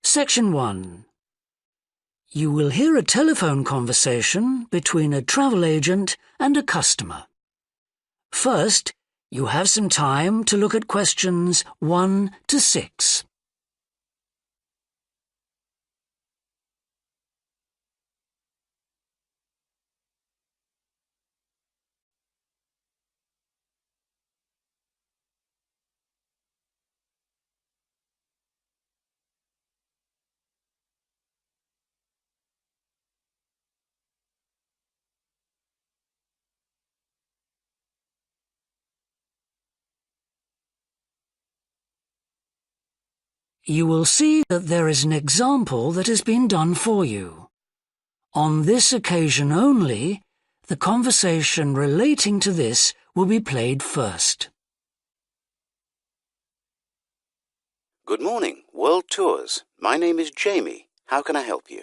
Section 1. You will hear a telephone conversation between a travel agent and a customer. First, you have some time to look at questions 1 to 6. You will see that there is an example that has been done for you. On this occasion only, the conversation relating to this will be played first. Good morning, World Tours. My name is Jamie. How can I help you?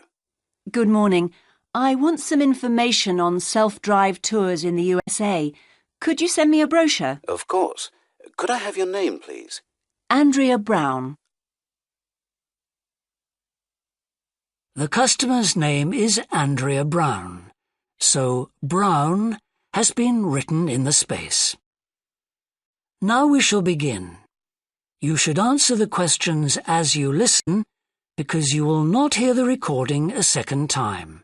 Good morning. I want some information on self-drive tours in the USA. Could you send me a brochure? Of course. Could I have your name, please? Andrea Brown. The customer's name is Andrea Brown, so Brown has been written in the space. Now we shall begin. You should answer the questions as you listen, because you will not hear the recording a second time.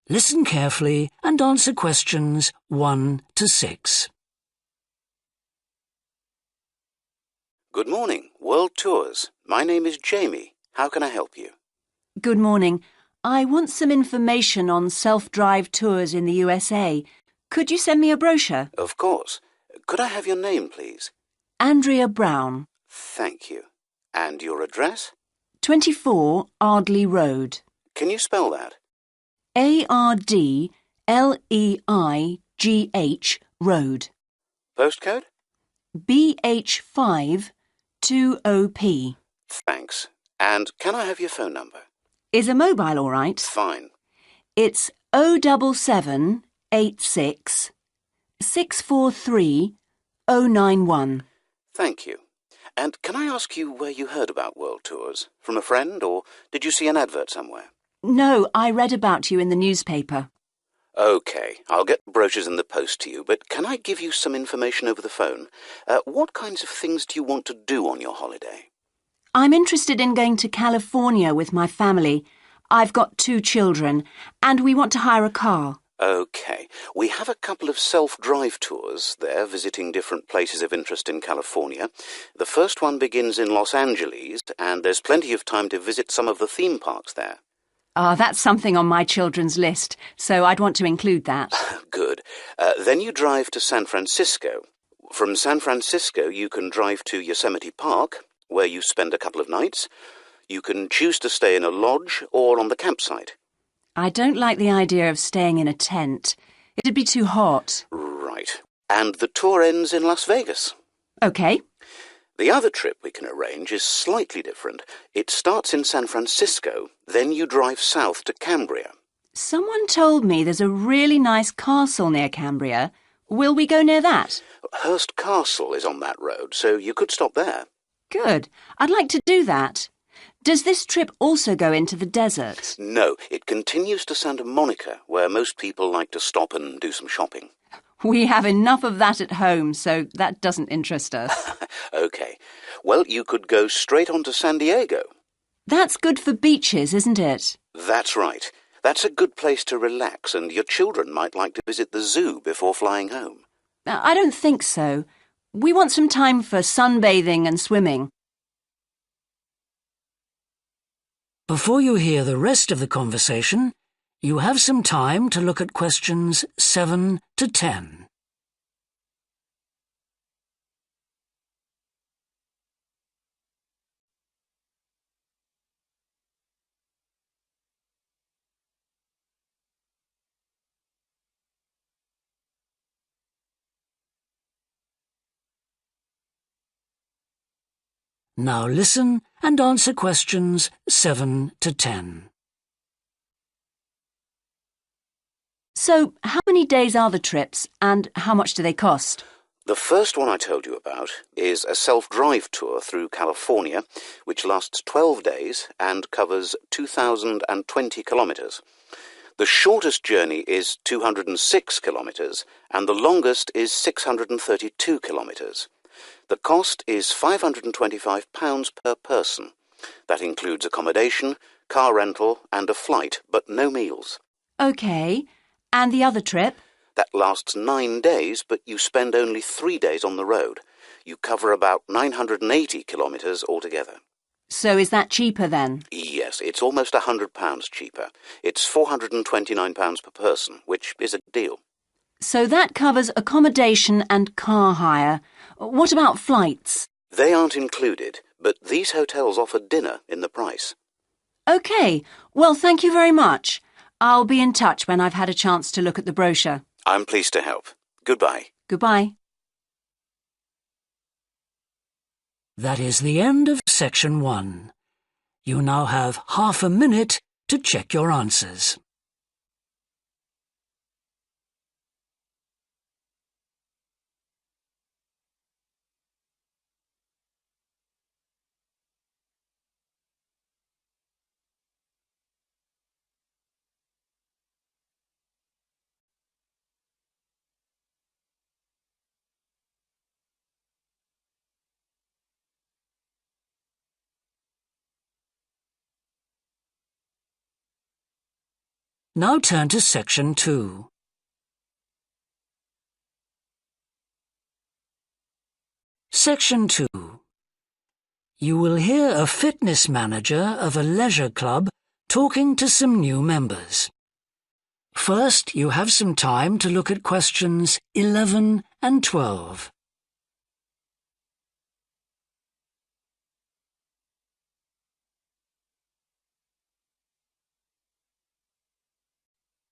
Listen carefully and answer questions 1 to 6. Good morning, World Tours. My name is Jamie. How can I help you? Good morning. I want some information on self-drive tours in the USA. Could you send me a brochure? Of course. Could I have your name, please? Andrea Brown. Thank you. And your address? 24 Ardley Road. Can you spell that? Ardleigh Road. Postcode? BH5 2OP. Thanks. And can I have your phone number? Is a mobile all right? Fine. It's 07786 643 091. Thank you. And can I ask you where you heard about World Tours? From a friend, or did you see an advert somewhere? No, I read about you in the newspaper. OK, I'll get brochures in the post to you, but can I give you some information over the phone? What kinds of things do you want to do on your holiday? I'm interested in going to California with my family. I've got 2 children, and we want to hire a car. OK, we have a couple of self-drive tours there, visiting different places of interest in California. The first one begins in Los Angeles, and there's plenty of time to visit some of the theme parks there. That's something on my children's list, so I'd want to include that. Good. Then you drive to San Francisco. From San Francisco, you can drive to Yosemite Park, where you spend a couple of nights. You can choose to stay in a lodge or on the campsite. I don't like the idea of staying in a tent. It'd be too hot. Right. And the tour ends in Las Vegas. OK. The other trip we can arrange is slightly different. It starts in San Francisco, then you drive south to Cambria. Someone told me there's a really nice castle near Cambria. Will we go near that? Hearst Castle is on that road, so you could stop there. Good. I'd like to do that. Does this trip also go into the desert? No, it continues to Santa Monica, where most people like to stop and do some shopping. We have enough of that at home, so that doesn't interest us. OK. Well, you could go straight on to San Diego. That's good for beaches, isn't it? That's right. That's a good place to relax, and your children might like to visit the zoo before flying home. I don't think so. We want some time for sunbathing and swimming. Before you hear the rest of the conversation, you have some time to look at questions 7 to 10. Now listen and answer questions 7 to 10. So, how many days are the trips and how much do they cost? The first one I told you about is a self-drive tour through California, which lasts 12 days and covers 2,020 kilometres. The shortest journey is 206 kilometres, and the longest is 632 kilometres. The cost is £525 per person. That includes accommodation, car rental, and a flight, but no meals. OK. And the other trip? That lasts 9 days, but you spend only 3 days on the road. You cover about 980 kilometres altogether. So is that cheaper then? Yes, it's almost £100 cheaper. It's £429 per person, which is a deal. So that covers accommodation and car hire. What about flights? They aren't included, but these hotels offer dinner in the price. OK. Well, thank you very much. I'll be in touch when I've had a chance to look at the brochure. I'm pleased to help. Goodbye. Goodbye. That is the end of section 1. You now have half a minute to check your answers. Now turn to section 2. Section 2. You will hear a fitness manager of a leisure club talking to some new members. First, you have some time to look at questions 11 and 12.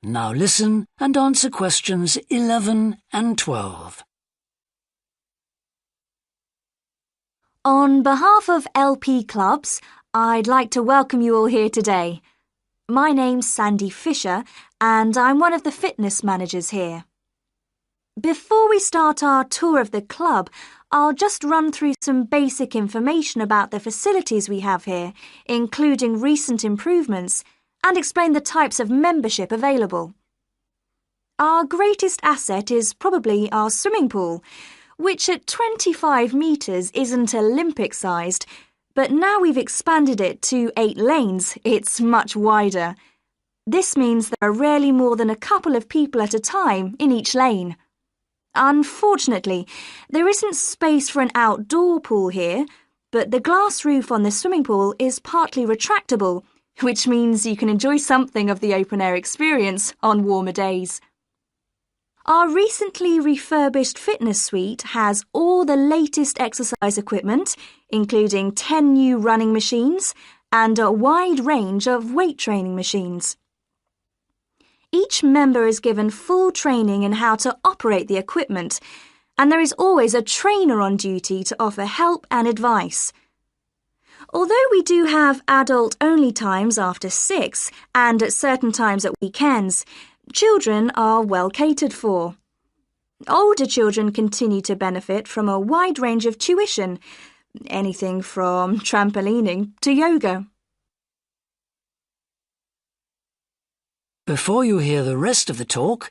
Now listen and answer questions 11 and 12. On behalf of LP Clubs, I'd like to welcome you all here today. My name's Sandy Fisher, and I'm one of the fitness managers here. Before we start our tour of the club, I'll just run through some basic information about the facilities we have here, including recent improvements, and explain the types of membership available. Our greatest asset is probably our swimming pool, which at 25 metres isn't Olympic-sized, but now we've expanded it to 8 lanes, it's much wider. This means there are rarely more than a couple of people at a time in each lane. Unfortunately, there isn't space for an outdoor pool here, but the glass roof on the swimming pool is partly retractable, which means you can enjoy something of the open-air experience on warmer days. Our recently refurbished fitness suite has all the latest exercise equipment, including 10 new running machines and a wide range of weight training machines. Each member is given full training in how to operate the equipment, and there is always a trainer on duty to offer help and advice. Although we do have adult-only times after 6 and at certain times at weekends, children are well catered for. Older children continue to benefit from a wide range of tuition, anything from trampolining to yoga. Before you hear the rest of the talk,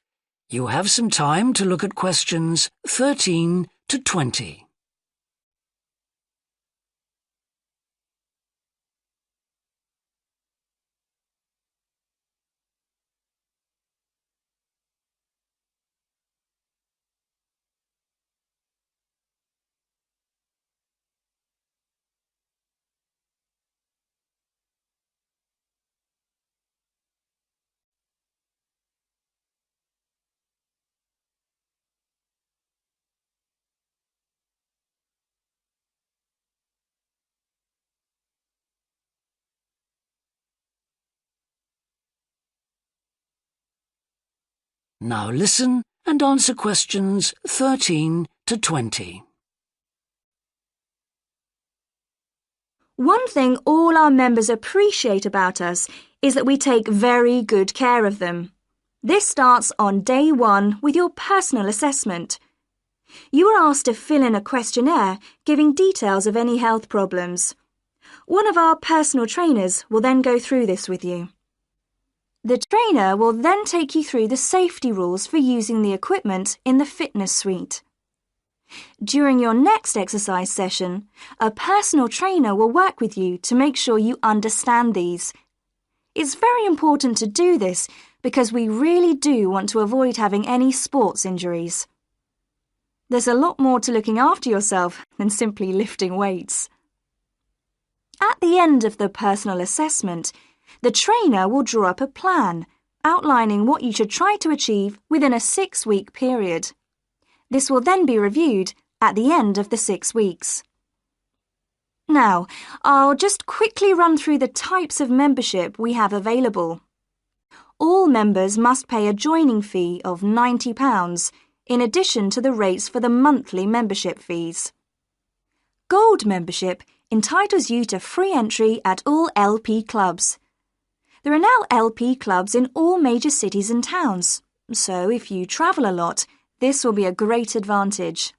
you have some time to look at questions 13 to 20. Now listen and answer questions 13 to 20. One thing all our members appreciate about us is that we take very good care of them. This starts on day 1 with your personal assessment. You are asked to fill in a questionnaire giving details of any health problems. One of our personal trainers will then go through this with you. The trainer will then take you through the safety rules for using the equipment in the fitness suite. During your next exercise session, a personal trainer will work with you to make sure you understand these. It's very important to do this because we really do want to avoid having any sports injuries. There's a lot more to looking after yourself than simply lifting weights. At the end of the personal assessment, the trainer will draw up a plan outlining what you should try to achieve within a 6-week period. This will then be reviewed at the end of the 6 weeks. Now, I'll just quickly run through the types of membership we have available. All members must pay a joining fee of £90 in addition to the rates for the monthly membership fees. Gold membership entitles you to free entry at all LP clubs. There are now LP clubs in all major cities and towns, so if you travel a lot, this will be a great advantage.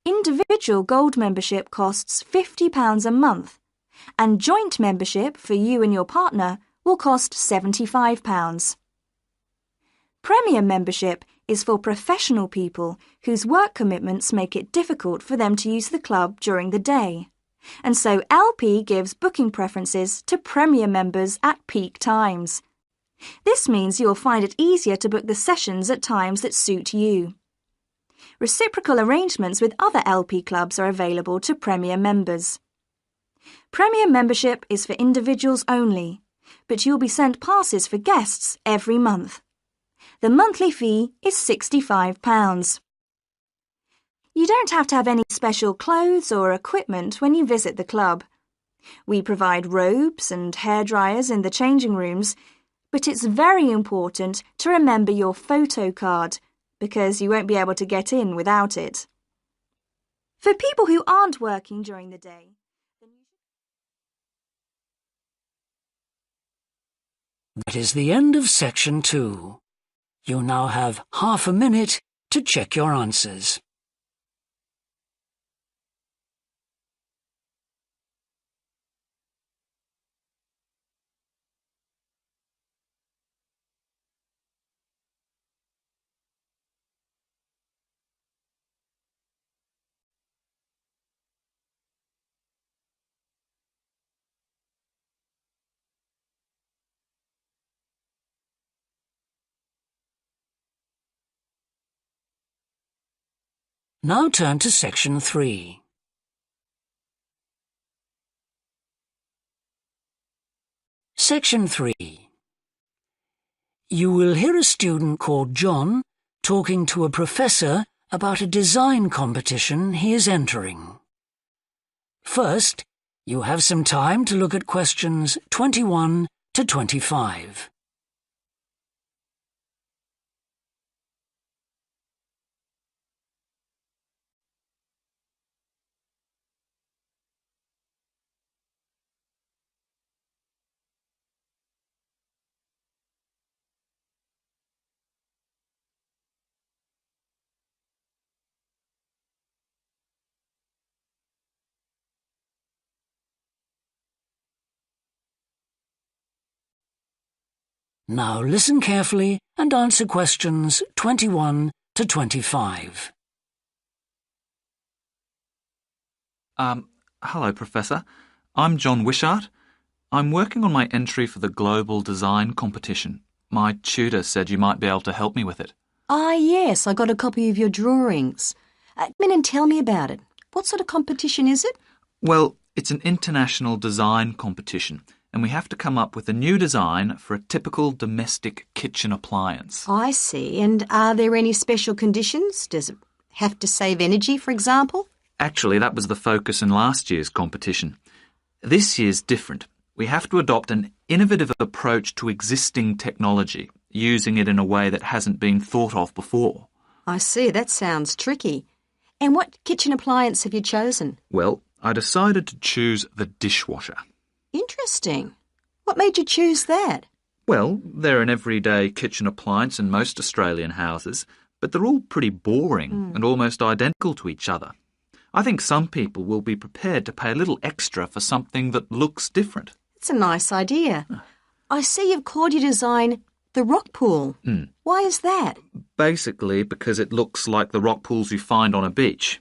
Individual gold membership costs £50 a month, and joint membership for you and your partner will cost £75. Premium membership is for professional people whose work commitments make it difficult for them to use the club during the day. And so LP gives booking preferences to Premier members at peak times. This means you'll find it easier to book the sessions at times that suit you. Reciprocal arrangements with other LP clubs are available to Premier members. Premier membership is for individuals only, but you'll be sent passes for guests every month. The monthly fee is £65. You don't have to have any special clothes or equipment when you visit the club. We provide robes and hairdryers in the changing rooms, but it's very important to remember your photo card because you won't be able to get in without it. For people who aren't working during the day, That is the end of section 2. You now have half a minute to check your answers. Now turn to section 3. Section 3. You will hear a student called John talking to a professor about a design competition he is entering. First, you have some time to look at questions 21 to 25. Now listen carefully and answer questions 21 to 25. Hello, Professor. I'm John Wishart. I'm working on my entry for the Global Design Competition. My tutor said you might be able to help me with it. Ah, yes, I got a copy of your drawings. Come in and tell me about it. What sort of competition is it? Well, it's an international design competition, and we have to come up with a new design for a typical domestic kitchen appliance. I see. And are there any special conditions? Does it have to save energy, for example? Actually, that was the focus in last year's competition. This year's different. We have to adopt an innovative approach to existing technology, using it in a way that hasn't been thought of before. I see. That sounds tricky. And what kitchen appliance have you chosen? Well, I decided to choose the dishwasher. Interesting. What made you choose that? Well, they're an everyday kitchen appliance in most Australian houses, but they're all pretty boring and almost identical to each other. I think some people will be prepared to pay a little extra for something that looks different. It's a nice idea. I see you've called your design the rock pool. Why is that? Basically because it looks like the rock pools you find on a beach.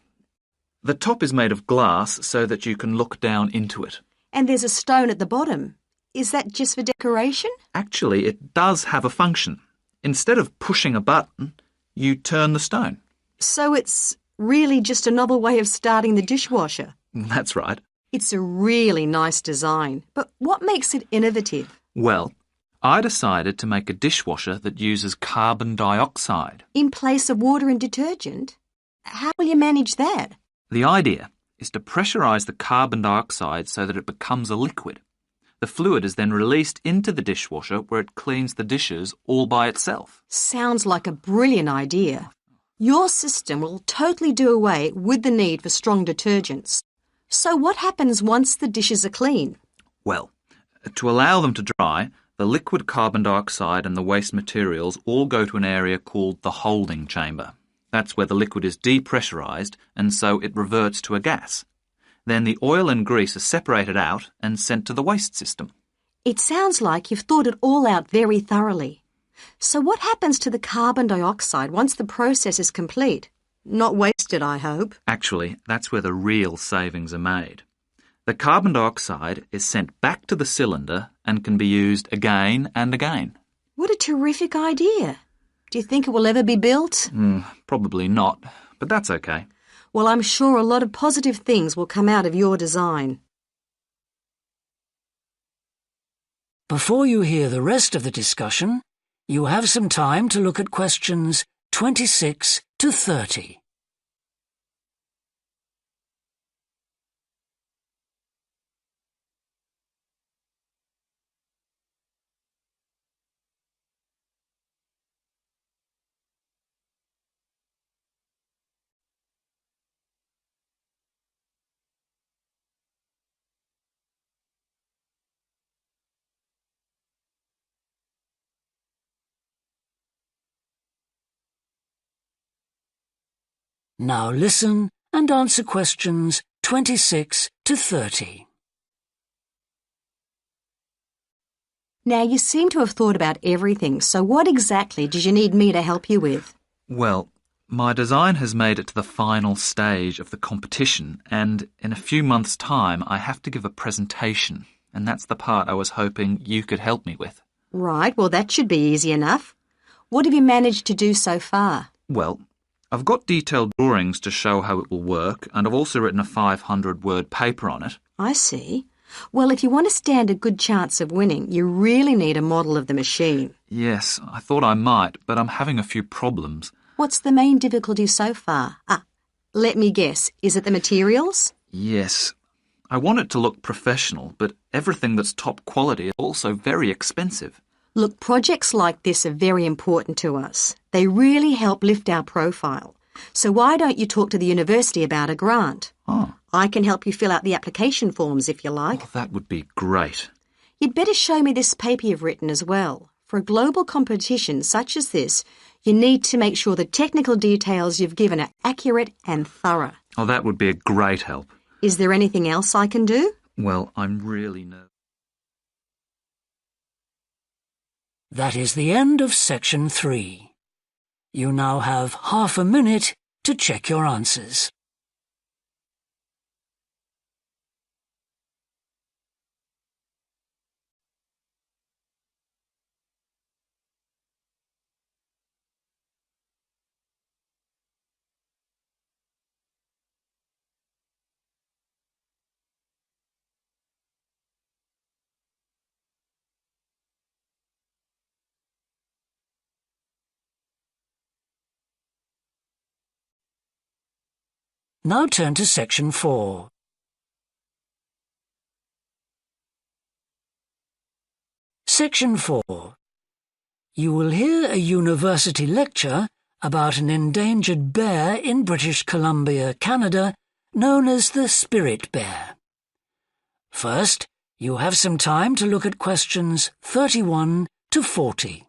The top is made of glass so that you can look down into it. And there's a stone at the bottom. Is that just for decoration? Actually, it does have a function. Instead of pushing a button, you turn the stone. So it's really just a novel way of starting the dishwasher. That's right. It's a really nice design, but what makes it innovative? Well, I decided to make a dishwasher that uses carbon dioxide. In place of water and detergent? How will you manage that? The idea is to pressurise the carbon dioxide so that it becomes a liquid. The fluid is then released into the dishwasher where it cleans the dishes all by itself. Sounds like a brilliant idea. Your system will totally do away with the need for strong detergents. So what happens once the dishes are clean? Well, to allow them to dry, the liquid carbon dioxide and the waste materials all go to an area called the holding chamber. That's where the liquid is depressurised and so it reverts to a gas. Then the oil and grease are separated out and sent to the waste system. It sounds like you've thought it all out very thoroughly. So what happens to the carbon dioxide once the process is complete? Not wasted, I hope. Actually, that's where the real savings are made. The carbon dioxide is sent back to the cylinder and can be used again and again. What a terrific idea. Do you think it will ever be built? Probably not, but that's okay. Well, I'm sure a lot of positive things will come out of your design. Before you hear the rest of the discussion, you have some time to look at questions 26 to 30. Now listen and answer questions 26 to 30. Now, you seem to have thought about everything, so what exactly did you need me to help you with? Well, my design has made it to the final stage of the competition, and in a few months' time I have to give a presentation, and that's the part I was hoping you could help me with. Right, well, that should be easy enough. What have you managed to do so far? Well, I've got detailed drawings to show how it will work, and I've also written a 500-word paper on it. I see. Well, if you want to stand a good chance of winning, you really need a model of the machine. Yes, I thought I might, but I'm having a few problems. What's the main difficulty so far? Let me guess. Is it the materials? Yes. I want it to look professional, but everything that's top quality is also very expensive. Look, projects like this are very important to us. They really help lift our profile. So why don't you talk to the university about a grant? Oh. I can help you fill out the application forms if you like. Oh, that would be great. You'd better show me this paper you've written as well. For a global competition such as this, you need to make sure the technical details you've given are accurate and thorough. Oh, that would be a great help. Is there anything else I can do? Well, I'm really nervous. That is the end of section 3. You now have half a minute to check your answers. Now turn to section 4. Section 4. You will hear a university lecture about an endangered bear in British Columbia, Canada, known as the spirit bear. First, you have some time to look at questions 31 to 40.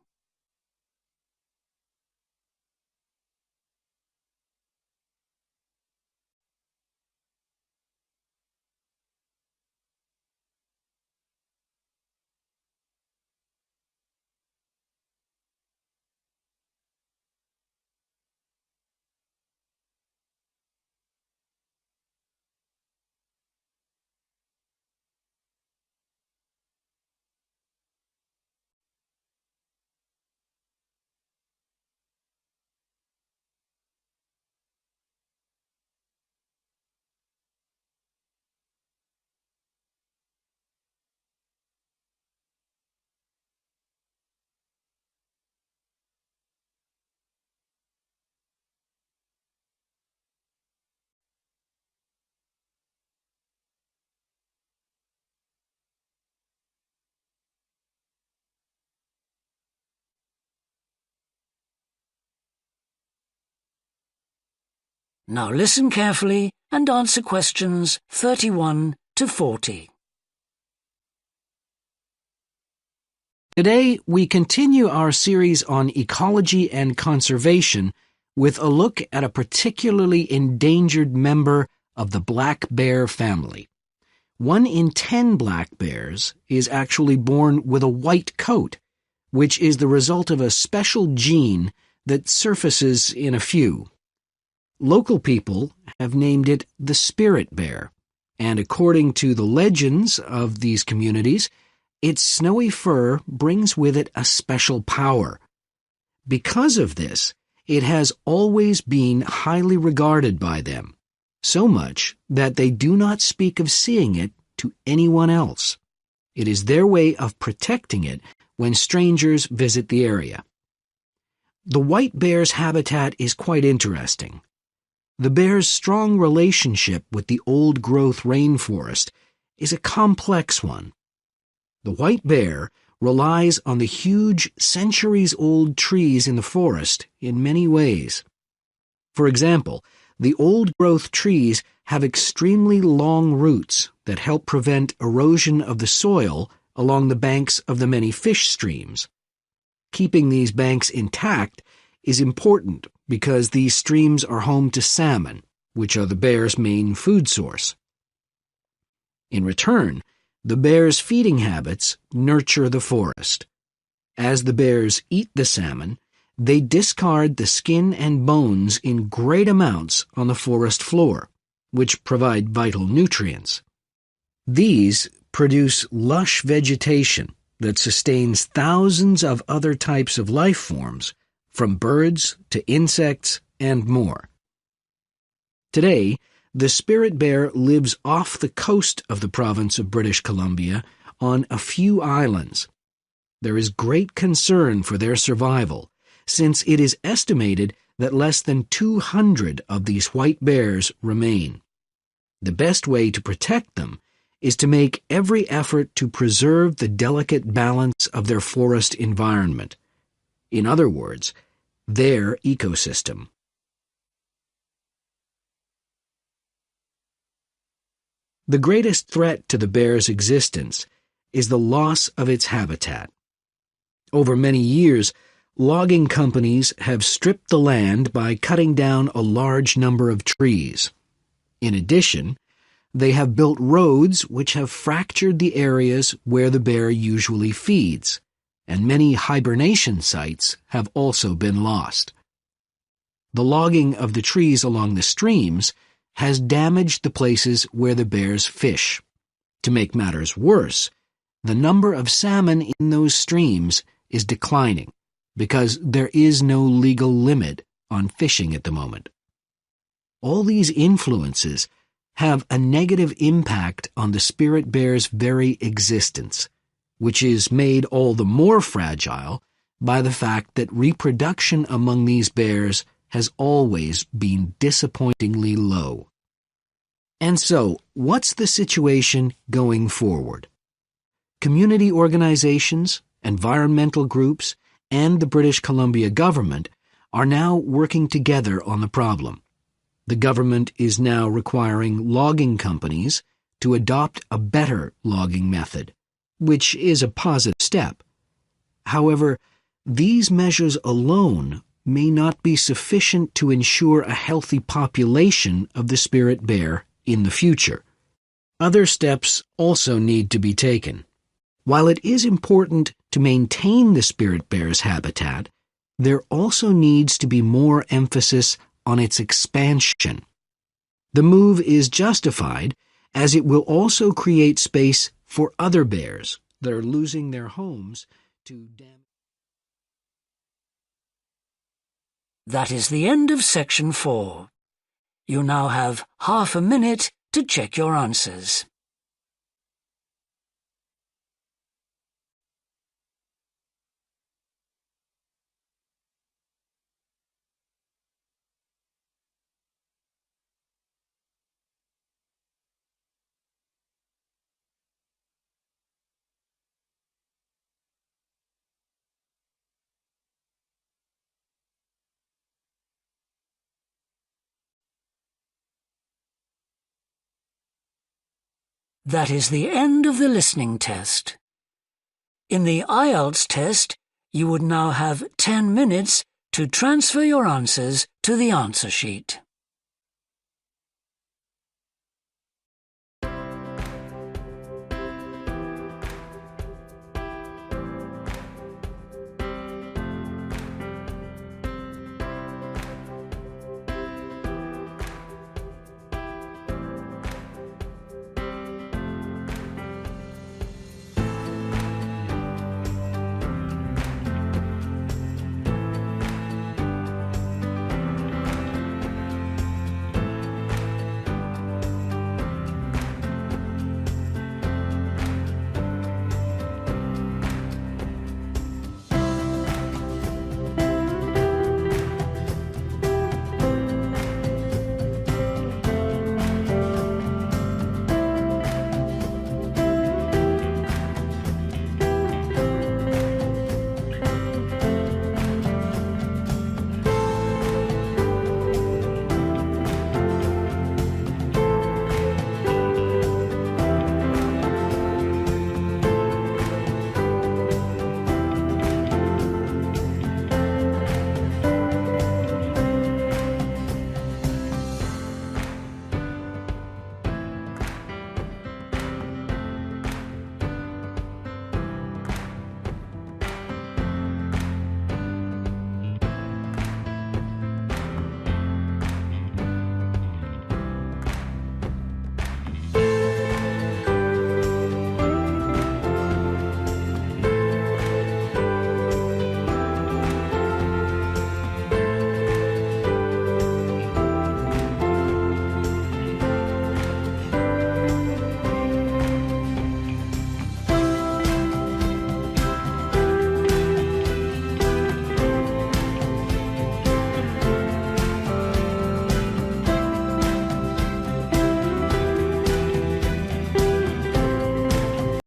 Now listen carefully and answer questions 31 to 40. Today, we continue our series on ecology and conservation with a look at a particularly endangered member of the black bear family. 1 in 10 black bears is actually born with a white coat, which is the result of a special gene that surfaces in a few. Local people have named it the spirit bear, and according to the legends of these communities, its snowy fur brings with it a special power. Because of this, it has always been highly regarded by them, so much that they do not speak of seeing it to anyone else. It is their way of protecting it when strangers visit the area. The white bear's habitat is quite interesting. The bear's strong relationship with the old-growth rainforest is a complex one. The white bear relies on the huge, centuries-old trees in the forest in many ways. For example, the old-growth trees have extremely long roots that help prevent erosion of the soil along the banks of the many fish streams. Keeping these banks intact is important because these streams are home to salmon, which are the bear's main food source. In return, the bear's feeding habits nurture the forest. As the bears eat the salmon, they discard the skin and bones in great amounts on the forest floor, which provide vital nutrients. These produce lush vegetation that sustains thousands of other types of life forms, from birds to insects and more. Today, the spirit bear lives off the coast of the province of British Columbia on a few islands. There is great concern for their survival, since it is estimated that less than 200 of these white bears remain. The best way to protect them is to make every effort to preserve the delicate balance of their forest environment. In other words, their ecosystem. The greatest threat to the bear's existence is the loss of its habitat. Over many years, logging companies have stripped the land by cutting down a large number of trees. In addition, they have built roads which have fractured the areas where the bear usually feeds, and many hibernation sites have also been lost. The logging of the trees along the streams has damaged the places where the bears fish. To make matters worse, the number of salmon in those streams is declining because there is no legal limit on fishing at the moment. All these influences have a negative impact on the spirit bear's very existence, which is made all the more fragile by the fact that reproduction among these bears has always been disappointingly low. And so, what's the situation going forward? Community organizations, environmental groups, and the British Columbia government are now working together on the problem. The government is now requiring logging companies to adopt a better logging method, which is a positive step. However, these measures alone may not be sufficient to ensure a healthy population of the spirit bear in the future. Other steps also need to be taken. While it is important to maintain the spirit bear's habitat, there also needs to be more emphasis on its expansion. The move is justified as it will also create space for other bears that are losing their homes to damage. That is the end of section 4. You now have half a minute to check your answers. That is the end of the listening test. In the Ielts test, you would now have 10 minutes to transfer your answers to the answer sheet.